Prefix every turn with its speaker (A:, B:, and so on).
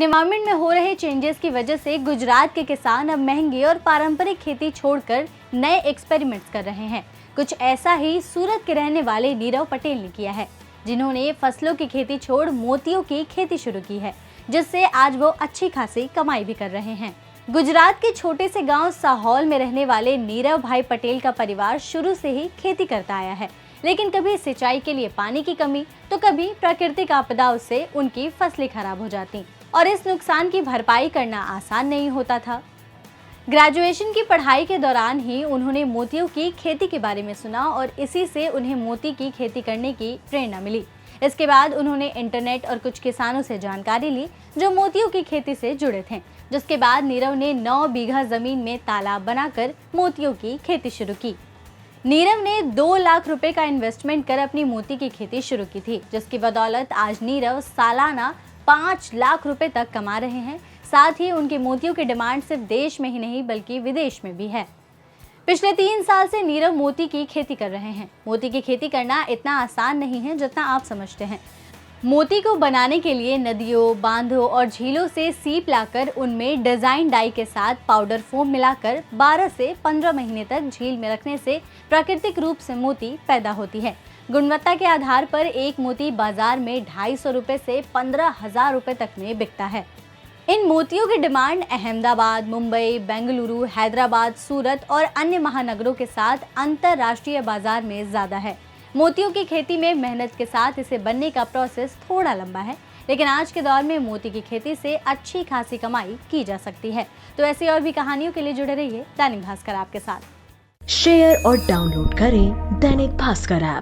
A: लेकिन एनवायरमेंट में हो रहे चेंजेस की वजह से गुजरात के किसान अब महंगी और पारंपरिक खेती छोड़कर नए एक्सपेरिमेंट्स कर रहे हैं। कुछ ऐसा ही सूरत के रहने वाले नीरव पटेल ने किया है, जिन्होंने फसलों की खेती छोड़ मोतियों की खेती शुरू की है, जिससे आज वो अच्छी खासी कमाई भी कर रहे हैं। गुजरात के छोटे से गांव साहौल में रहने वाले नीरव भाई पटेल का परिवार शुरू से ही खेती करता आया है, लेकिन कभी सिंचाई के लिए पानी की कमी तो कभी प्राकृतिक आपदाओं से उनकी फसलें खराब हो जाती और इस नुकसान की भरपाई करना आसान नहीं होता था। ग्रेजुएशन की पढ़ाई के दौरान ही उन्होंने मोतियों की खेती के बारे में सुना और इसी से उन्हें मोती की खेती करने की प्रेरणा मिली। इसके बाद उन्होंने इंटरनेट और कुछ किसानों से जानकारी ली जो मोतियों की खेती से जुड़े थे, जिसके बाद नीरव ने 9 बीघा जमीन में तालाब बनाकर मोतियों की खेती शुरू की। नीरव ने 2 लाख रुपए का इन्वेस्टमेंट कर अपनी मोती की खेती शुरू की थी, जिसकी बदौलत आज नीरव सालाना 5 लाख रुपए तक कमा रहे हैं। साथ ही उनके मोतियों की डिमांड सिर्फ देश में ही नहीं बल्कि विदेश में भी है। पिछले 3 साल से नीरव मोती की खेती कर रहे हैं। मोती की खेती करना इतना आसान नहीं है जितना आप समझते हैं। मोती को बनाने के लिए नदियों, बांधों और झीलों से सीप लाकर उनमें डिजाइन डाई के साथ पाउडर फोम मिलाकर 12 से 15 महीने तक झील में रखने से प्राकृतिक रूप से मोती पैदा होती है। गुणवत्ता के आधार पर एक मोती बाजार में 250 रुपए से 15,000 रुपए तक में बिकता है। इन मोतियों की डिमांड अहमदाबाद, मुंबई, बेंगलुरु, हैदराबाद, सूरत और अन्य महानगरों के साथ अंतर्राष्ट्रीय बाजार में ज्यादा है। मोतियों की खेती में मेहनत के साथ इसे बनने का प्रोसेस थोड़ा लंबा है, लेकिन आज के दौर में मोती की खेती से अच्छी खासी कमाई की जा सकती है। तो ऐसी और भी कहानियों के लिए जुड़े रहिए दैनिक भास्कर आपके साथ।
B: शेयर और डाउनलोड करें दैनिक भास्कर ऐप।